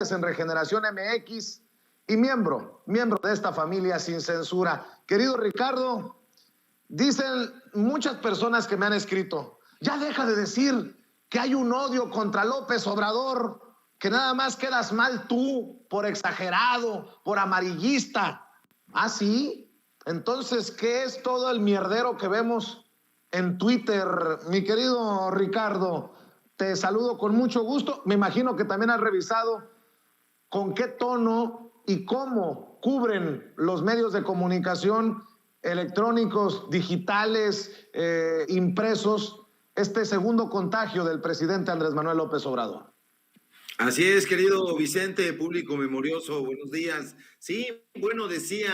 Noticias en Regeneración MX y miembro de esta familia sin censura. Querido Ricardo, dicen muchas personas que me han escrito, ya deja de decir que hay un odio contra López Obrador, que nada más quedas mal tú por exagerado, por amarillista. ¿Ah, sí? Entonces, ¿qué es todo el mierdero que vemos en Twitter? Mi querido Ricardo, te saludo con mucho gusto. Me imagino que también has revisado con qué tono y cómo cubren los medios de comunicación electrónicos, digitales, impresos, este segundo contagio del presidente Andrés Manuel López Obrador. Así es, querido Vicente, público memorioso, buenos días. Sí, bueno, decía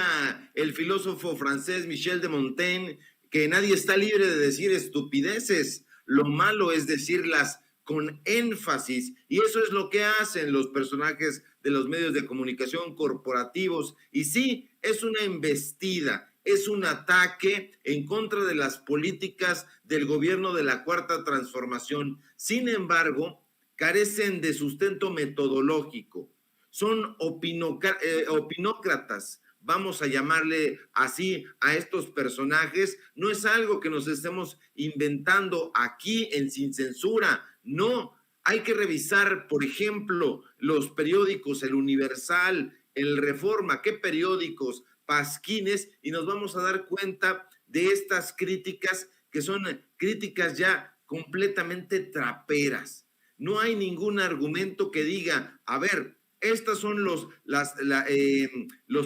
el filósofo francés Michel de Montaigne que nadie está libre de decir estupideces. Lo malo es decirlas con énfasis, y eso es lo que hacen los personajes de los medios de comunicación corporativos. Y sí, es una embestida, es un ataque en contra de las políticas del gobierno de la Cuarta Transformación. Sin embargo, carecen de sustento metodológico, son opinócratas, vamos a llamarle así a estos personajes. No es algo que nos estemos inventando aquí en Sin Censura, no. Hay que revisar, por ejemplo, los periódicos, el Universal, el Reforma, qué periódicos, pasquines, y nos vamos a dar cuenta de estas críticas que son críticas ya completamente traperas. No hay ningún argumento que diga, a ver, estos son los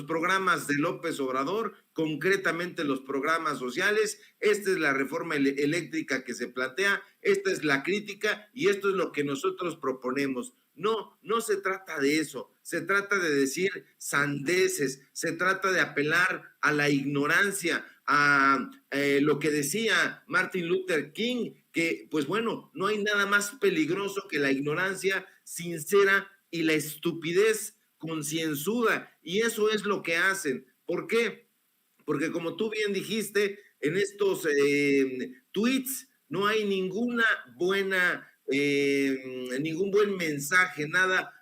programas de López Obrador, concretamente los programas sociales, esta es la reforma eléctrica que se plantea, esta es la crítica y esto es lo que nosotros proponemos. No, no se trata de eso, se trata de decir sandeces, se trata de apelar a la ignorancia, a lo que decía Martin Luther King, que pues bueno, no hay nada más peligroso que la ignorancia sincera y la estupidez concienzuda, y eso es lo que hacen. ¿Por qué? Porque como tú bien dijiste, en estos tweets no hay ningún buen mensaje, nada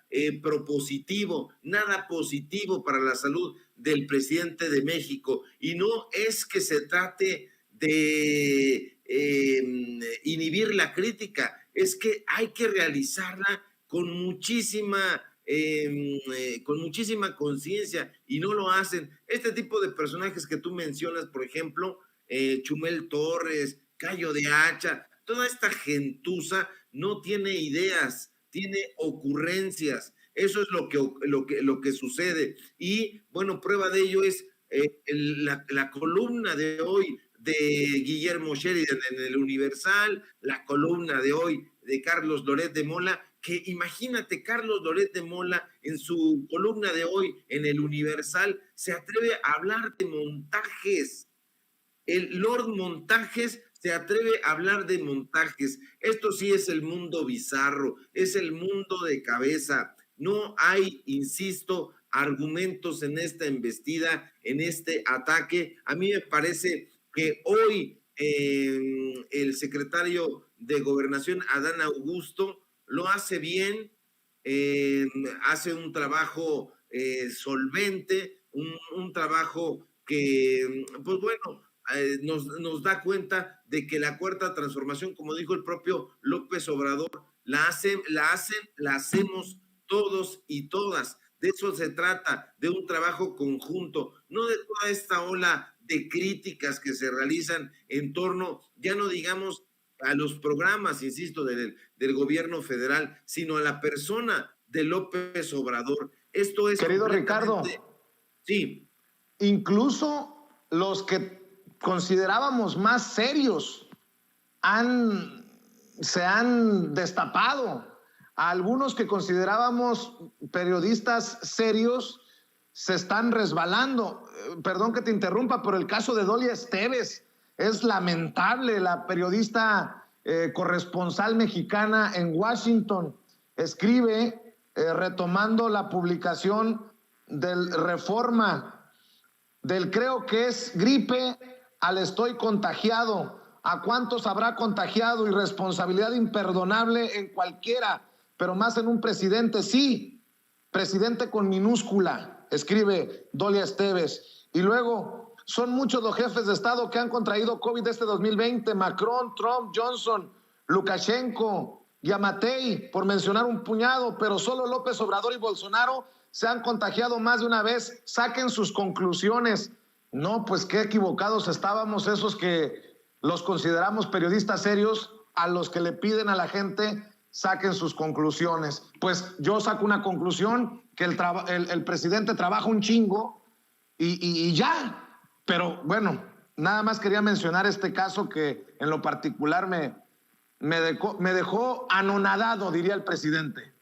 propositivo, nada positivo para la salud del presidente de México. Y no es que se trate de inhibir la crítica, es que hay que realizarla con muchísima conciencia, y no lo hacen. Este tipo de personajes que tú mencionas, por ejemplo, Chumel Torres, Cayo de Hacha, toda esta gentuza no tiene ideas, tiene ocurrencias. Eso es lo que sucede. Y bueno, prueba de ello es la columna de hoy de Guillermo Sheridan en el Universal, la columna de hoy de Carlos Loret de Mola, que imagínate, Carlos Loret de Mola en su columna de hoy en el Universal se atreve a hablar de montajes. El Lord Montajes se atreve a hablar de montajes. Esto sí es el mundo bizarro, es el mundo de cabeza. No hay, insisto, argumentos en esta embestida, en este ataque. A mí me parece que hoy el secretario de Gobernación, Adán Augusto, lo hace bien, hace un trabajo solvente, un trabajo que, pues bueno, nos da cuenta de que la Cuarta Transformación, como dijo el propio López Obrador, la hacemos todos y todas. De eso se trata, de un trabajo conjunto, no de toda esta ola de críticas que se realizan en torno, ya no digamos a los programas, insisto, del gobierno federal, sino a la persona de López Obrador. Esto es... Querido Ricardo, sí. Incluso los que considerábamos más serios se han destapado. A algunos que considerábamos periodistas serios se están resbalando. Perdón que te interrumpa, pero el caso de Dolia Esteves es lamentable. La periodista corresponsal mexicana en Washington escribe, retomando la publicación del Reforma, del creo que es gripe al estoy contagiado. ¿A cuántos habrá contagiado? Irresponsabilidad imperdonable en cualquiera, pero más en un presidente, sí. presidente con minúscula, escribe Dolia Esteves. Y luego, son muchos los jefes de Estado que han contraído COVID este 2020, Macron, Trump, Johnson, Lukashenko, Yamatei, por mencionar un puñado, pero solo López Obrador y Bolsonaro se han contagiado más de una vez. Saquen sus conclusiones. No, pues qué equivocados estábamos esos que los consideramos periodistas serios, a los que le piden a la gente saquen sus conclusiones. Pues yo saco una conclusión, que el presidente trabaja un chingo y ya. Pero bueno, nada más quería mencionar este caso que en lo particular me dejó anonadado, diría el presidente.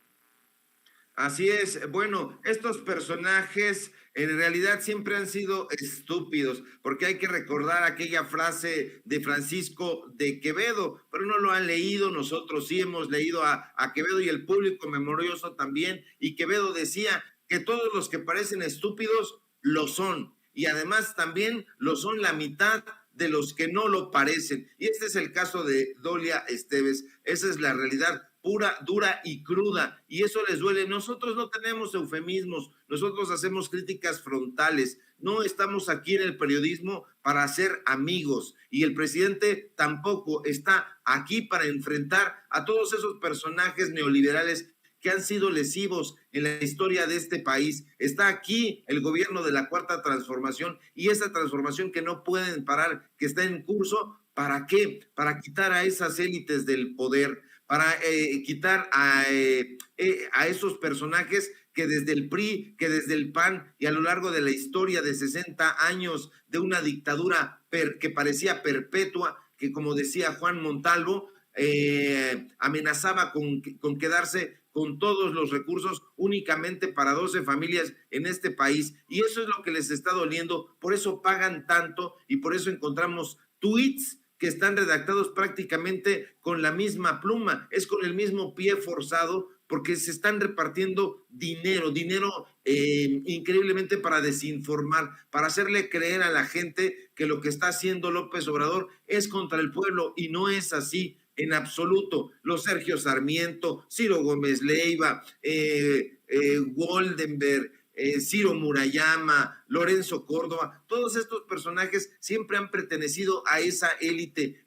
Así es. Bueno, estos personajes en realidad siempre han sido estúpidos, porque hay que recordar aquella frase de Francisco de Quevedo, pero no lo han leído. Nosotros sí hemos leído a Quevedo, y el público memorioso también, y Quevedo decía que todos los que parecen estúpidos lo son, y además también lo son la mitad de los que no lo parecen. Y este es el caso de Dolia Esteves. Esa es la realidad pura, dura y cruda, y eso les duele. Nosotros no tenemos eufemismos, nosotros hacemos críticas frontales, no estamos aquí en el periodismo para hacer amigos, y el presidente tampoco está aquí para enfrentar a todos esos personajes neoliberales que han sido lesivos en la historia de este país. Está aquí el gobierno de la Cuarta Transformación, y esa transformación que no pueden parar, que está en curso. ¿Para qué? Para quitar a esas élites del poder, para quitar a esos personajes que desde el PRI, que desde el PAN, y a lo largo de la historia de 60 años de una dictadura que parecía perpetua, que como decía Juan Montalvo, amenazaba con quedarse con todos los recursos únicamente para 12 familias en este país, y eso es lo que les está doliendo. Por eso pagan tanto, y por eso encontramos tweets que están redactados prácticamente con la misma pluma, es con el mismo pie forzado, porque se están repartiendo dinero increíblemente para desinformar, para hacerle creer a la gente que lo que está haciendo López Obrador es contra el pueblo, y no es así en absoluto. Los Sergio Sarmiento, Ciro Gómez Leiva, Goldenberg, Ciro Murayama, Lorenzo Córdoba, todos estos personajes siempre han pertenecido a esa élite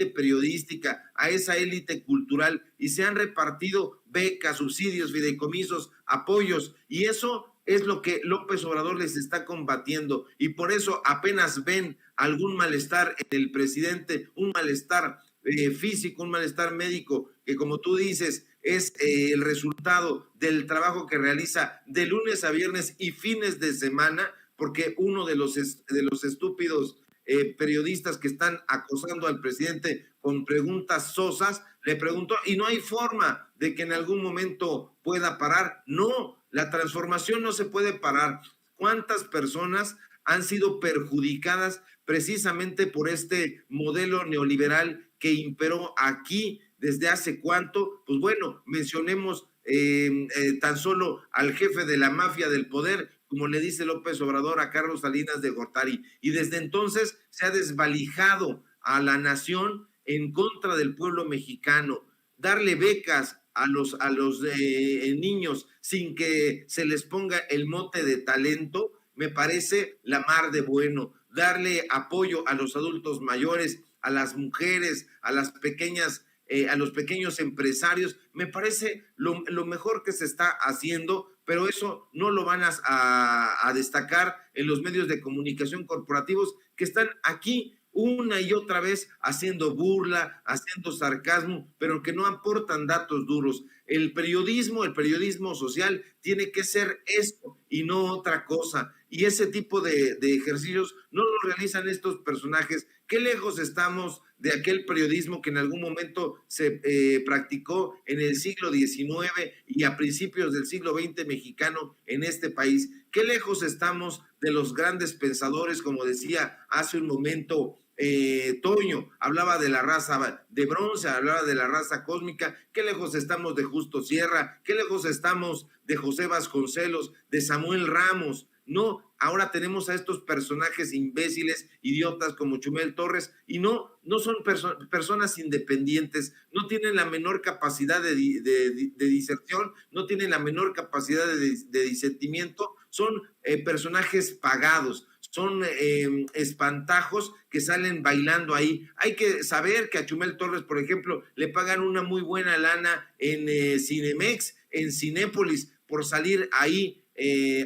periodística, a esa élite cultural, y se han repartido becas, subsidios, fideicomisos, apoyos, y eso es lo que López Obrador les está combatiendo, y por eso apenas ven algún malestar en el presidente, un malestar físico, un malestar médico, que como tú dices, es el resultado del trabajo que realiza de lunes a viernes y fines de semana, porque uno de los estúpidos periodistas que están acosando al presidente con preguntas sosas, le preguntó, y no hay forma de que en algún momento pueda parar. No, la transformación no se puede parar. ¿Cuántas personas han sido perjudicadas precisamente por este modelo neoliberal que imperó aquí desde hace cuánto? Pues bueno, mencionemos tan solo al jefe de la mafia del poder, como le dice López Obrador a Carlos Salinas de Gortari, y desde entonces se ha desvalijado a la nación en contra del pueblo mexicano. Darle becas a los niños sin que se les ponga el mote de talento, me parece la mar de bueno. Darle apoyo a los adultos mayores, a las mujeres, a las pequeñas, a los pequeños empresarios, me parece lo mejor que se está haciendo, pero eso no lo van a destacar en los medios de comunicación corporativos, que están aquí una y otra vez haciendo burla, haciendo sarcasmo, pero que no aportan datos duros. El periodismo social tiene que ser esto y no otra cosa. Y ese tipo de ejercicios no lo realizan estos personajes. ¿Qué lejos estamos de aquel periodismo que en algún momento se practicó en el siglo XIX y a principios del siglo XX mexicano en este país? ¿Qué lejos estamos de los grandes pensadores, como decía hace un momento Toño? Hablaba de la raza de bronce, hablaba de la raza cósmica. ¿Qué lejos estamos de Justo Sierra? ¿Qué lejos estamos de José Vasconcelos, de Samuel Ramos? No, ahora tenemos a estos personajes imbéciles, idiotas como Chumel Torres, y no son personas independientes, no tienen la menor capacidad de diserción, no tienen la menor capacidad de disentimiento, son personajes pagados, son espantajos que salen bailando ahí. Hay que saber que a Chumel Torres, por ejemplo, le pagan una muy buena lana en Cinemex, en Cinépolis, por salir ahí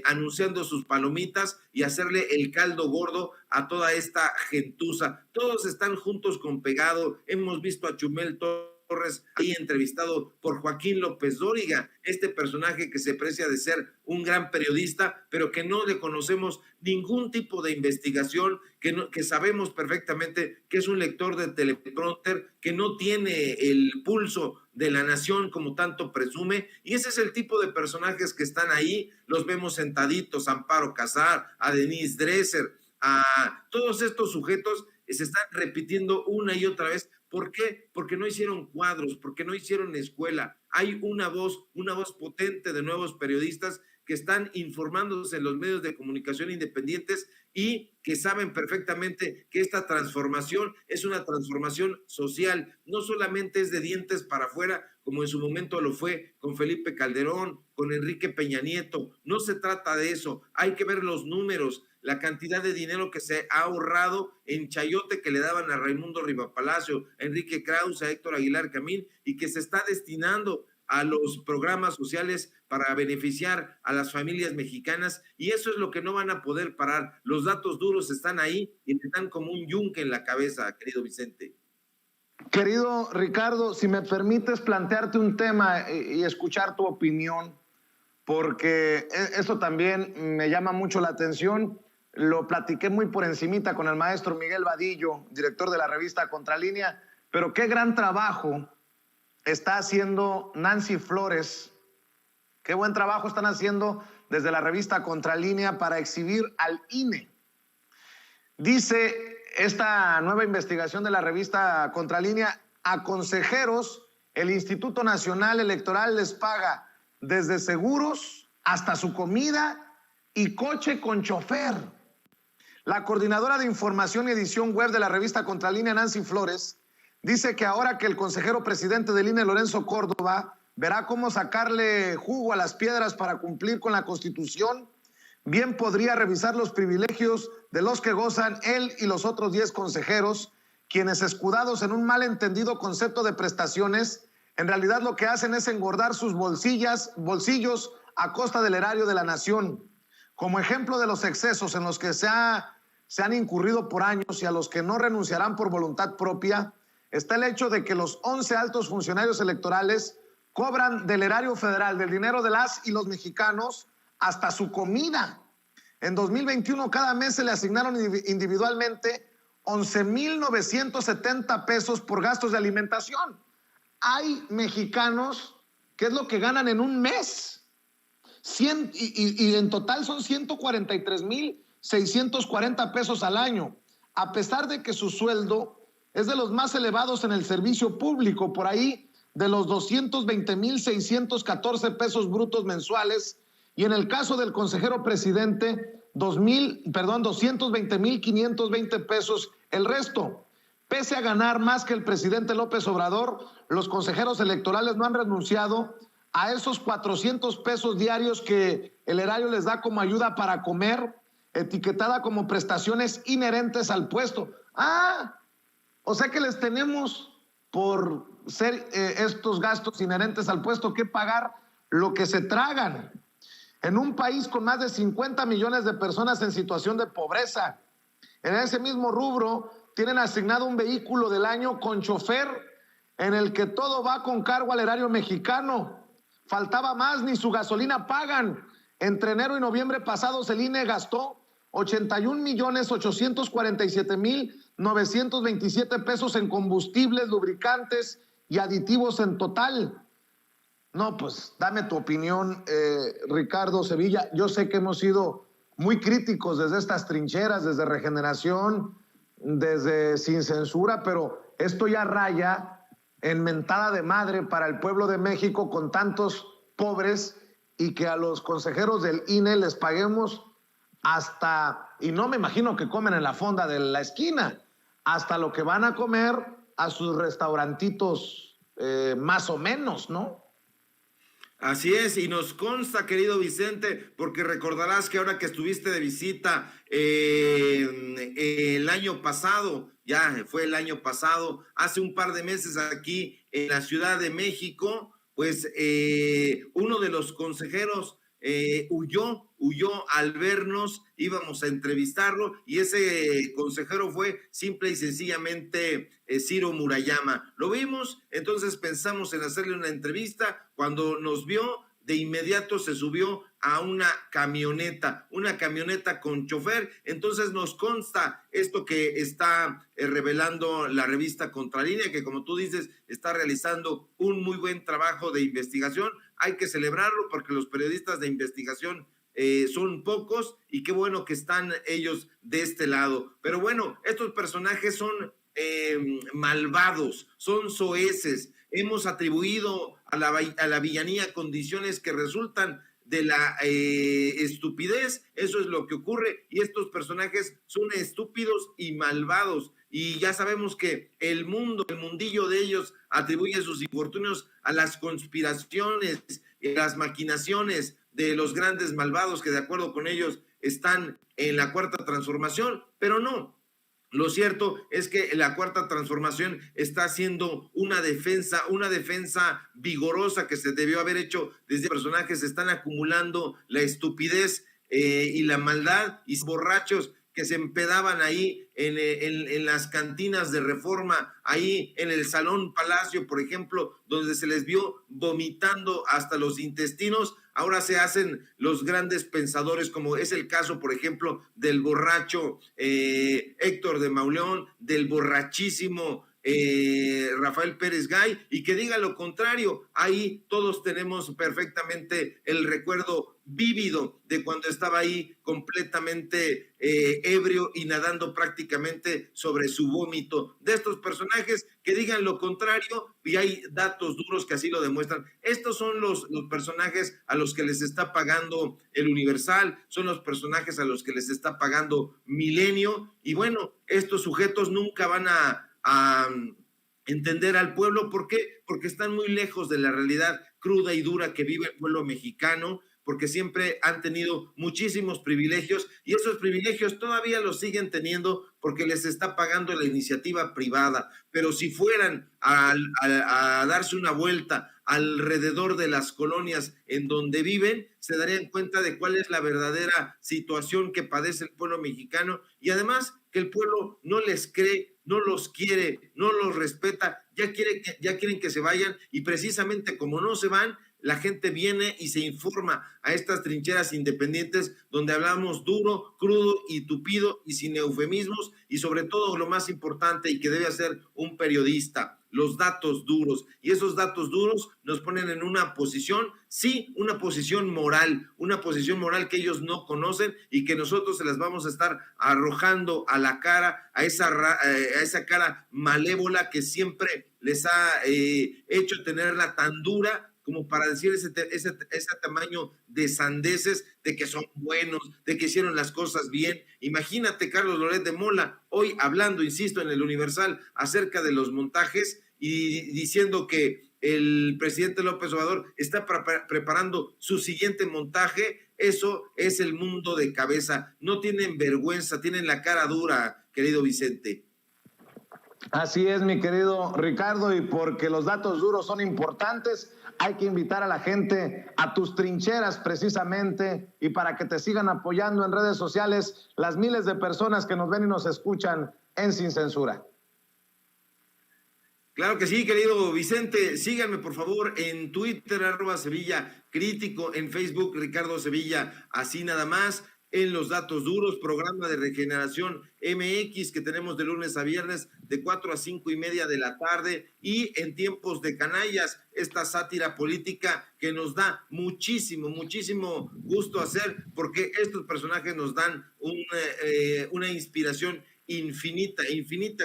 anunciando sus palomitas y hacerle el caldo gordo a toda esta gentuza. Todos están juntos con pegado. Hemos visto a Chumel Torres ahí entrevistado por Joaquín López Dóriga, este personaje que se precia de ser un gran periodista, pero que no le conocemos ningún tipo de investigación, que sabemos perfectamente que es un lector de teleprompter, que no tiene el pulso de la nación como tanto presume, y ese es el tipo de personajes que están ahí. Los vemos sentaditos, a Amparo Casar, a Denise Dresser, a todos estos sujetos se están repitiendo una y otra vez. ¿Por qué? Porque no hicieron cuadros, porque no hicieron escuela. Hay una voz potente de nuevos periodistas que están informándose en los medios de comunicación independientes y que saben perfectamente que esta transformación es una transformación social, no solamente es de dientes para afuera, como en su momento lo fue con Felipe Calderón, con Enrique Peña Nieto. No se trata de eso, hay que ver los números, la cantidad de dinero que se ha ahorrado en chayote que le daban a Raimundo Rivapalacio, a Enrique Krause, a Héctor Aguilar Camín, y que se está destinando a los programas sociales para beneficiar a las familias mexicanas, y eso es lo que no van a poder parar. Los datos duros están ahí y me dan como un yunque en la cabeza, querido Vicente. Querido Ricardo, si me permites plantearte un tema y escuchar tu opinión, porque esto también me llama mucho la atención. Lo platiqué muy por encimita con el maestro Miguel Vadillo, director de la revista Contralínea, pero qué gran trabajo está haciendo Nancy Flores, qué buen trabajo están haciendo desde la revista Contralínea para exhibir al INE. Dice esta nueva investigación de la revista Contralínea: a consejeros el Instituto Nacional Electoral les paga desde seguros hasta su comida y coche con chofer. La coordinadora de información y edición web de la revista Contralínea, Nancy Flores, dice que ahora que el consejero presidente del INE, Lorenzo Córdoba, verá cómo sacarle jugo a las piedras para cumplir con la Constitución, bien podría revisar los privilegios de los que gozan él y los otros 10 consejeros, quienes, escudados en un malentendido concepto de prestaciones, en realidad lo que hacen es engordar sus bolsillos a costa del erario de la nación. Como ejemplo de los excesos en los que se han incurrido por años y a los que no renunciarán por voluntad propia, está el hecho de que los 11 altos funcionarios electorales cobran del erario federal, del dinero de las y los mexicanos, hasta su comida. En 2021 cada mes se le asignaron individualmente 11,970 pesos por gastos de alimentación. Hay mexicanos que es lo que ganan en un mes. Y en total son 143,640 pesos al año, a pesar de que su sueldo es de los más elevados en el servicio público, por ahí de los 220,614 pesos brutos mensuales, y en el caso del consejero presidente, 220,520 pesos el resto. Pese a ganar más que el presidente López Obrador, los consejeros electorales no han renunciado a esos 400 pesos diarios que el erario les da como ayuda para comer, etiquetada como prestaciones inherentes al puesto. O sea que les tenemos, por ser estos gastos inherentes al puesto, que pagar lo que se tragan. En un país con más de 50 millones de personas en situación de pobreza, en ese mismo rubro tienen asignado un vehículo del año con chofer, en el que todo va con cargo al erario mexicano. Faltaba más, ni su gasolina pagan. Entre enero y noviembre pasados el INE gastó 81,847,927 pesos en combustibles, lubricantes y aditivos en total. No, pues dame tu opinión, Ricardo Sevilla. Yo sé que hemos sido muy críticos desde estas trincheras, desde Regeneración, desde Sin Censura, pero esto ya raya en mentada de madre para el pueblo de México con tantos pobres, y que a los consejeros del INE les paguemos hasta, y no me imagino que comen en la fonda de la esquina, hasta lo que van a comer a sus restaurantitos más o menos, ¿no? Así es, y nos consta, querido Vicente, porque recordarás que ahora que estuviste de visita el año pasado, ya fue el año pasado, hace un par de meses aquí en la Ciudad de México, pues uno de los consejeros huyó al vernos, íbamos a entrevistarlo y ese consejero fue simple y sencillamente Ciro Murayama. Lo vimos, entonces pensamos en hacerle una entrevista. Cuando nos vio, de inmediato se subió a una camioneta con chofer. Entonces nos consta esto que está revelando la revista Contralínea, que como tú dices, está realizando un muy buen trabajo de investigación. Hay que celebrarlo porque los periodistas de investigación son pocos y qué bueno que están ellos de este lado. Pero bueno, estos personajes son malvados, son soeces. Hemos atribuido a la villanía condiciones que resultan de la estupidez. Eso es lo que ocurre y estos personajes son estúpidos y malvados. Y ya sabemos que el mundillo de ellos atribuye sus infortunios a las conspiraciones, las maquinaciones de los grandes malvados que de acuerdo con ellos están en la Cuarta Transformación, pero no. Lo cierto es que la Cuarta Transformación está haciendo una defensa vigorosa que se debió haber hecho desde personajes. Están acumulando la estupidez y la maldad y borrachos que se empedaban ahí en las cantinas de Reforma, ahí en el Salón Palacio, por ejemplo, donde se les vio vomitando hasta los intestinos. Ahora se hacen los grandes pensadores, como es el caso, por ejemplo, del borracho Héctor de Mauleón, del borrachísimo Rafael Pérez Gay, y que diga lo contrario. Ahí todos tenemos perfectamente el recuerdo vívido de cuando estaba ahí completamente ebrio y nadando prácticamente sobre su vómito. De estos personajes que digan lo contrario, y hay datos duros que así lo demuestran. Estos son los personajes a los que les está pagando el Universal, son los personajes a los que les está pagando Milenio, y bueno, estos sujetos nunca van a entender al pueblo. ¿Por qué? Porque están muy lejos de la realidad cruda y dura que vive el pueblo mexicano, porque siempre han tenido muchísimos privilegios y esos privilegios todavía los siguen teniendo porque les está pagando la iniciativa privada. Pero si fueran a darse una vuelta alrededor de las colonias en donde viven, se darían cuenta de cuál es la verdadera situación que padece el pueblo mexicano, y además que el pueblo no les cree, no los quiere, no los respeta, ya quieren que se vayan, y precisamente como no se van, la gente viene y se informa a estas trincheras independientes donde hablamos duro, crudo y tupido y sin eufemismos, y sobre todo lo más importante y que debe hacer un periodista, los datos duros. Y esos datos duros nos ponen en una posición, sí, una posición moral que ellos no conocen y que nosotros se las vamos a estar arrojando a la cara, a esa cara malévola que siempre les ha hecho tenerla tan dura como para decir ese tamaño de sandeces, de que son buenos, de que hicieron las cosas bien. Imagínate Carlos Loret de Mola hoy hablando, insisto, en el Universal acerca de los montajes y diciendo que el presidente López Obrador está preparando su siguiente montaje. Eso es el mundo de cabeza. No tienen vergüenza, tienen la cara dura, querido Vicente. Así es, mi querido Ricardo, y porque los datos duros son importantes, hay que invitar a la gente a tus trincheras precisamente, y para que te sigan apoyando en redes sociales las miles de personas que nos ven y nos escuchan en Sin Censura. Claro que sí, querido Vicente. Síganme, por favor, en Twitter, @SevillaCrítico, en Facebook, Ricardo Sevilla, así nada más. En Los Datos Duros, programa de Regeneración MX que tenemos de lunes a viernes de 4 a 5 y media de la tarde, y en Tiempos de Canallas, esta sátira política que nos da muchísimo gusto hacer, porque estos personajes nos dan una inspiración infinita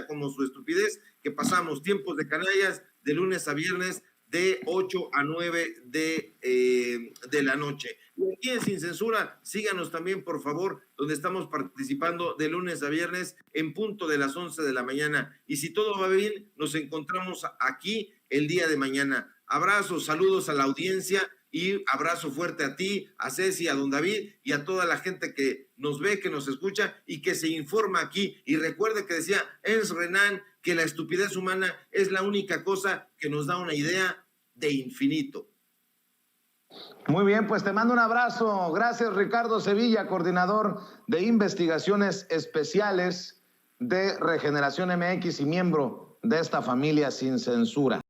como su estupidez, que pasamos Tiempos de Canallas de lunes a viernes de 8 a 9 de la noche. Y aquí en Sin Censura, síganos también, por favor, donde estamos participando de lunes a viernes en punto de las 11 de la mañana. Y si todo va bien, nos encontramos aquí el día de mañana. Abrazos, saludos a la audiencia y abrazo fuerte a ti, a Ceci, a don David y a toda la gente que nos ve, que nos escucha y que se informa aquí. Y recuerde que decía Ernst Renan que la estupidez humana es la única cosa que nos da una idea de infinito. Muy bien, pues te mando un abrazo. Gracias, Ricardo Sevilla, coordinador de investigaciones especiales de Regeneración MX y miembro de esta familia Sin Censura.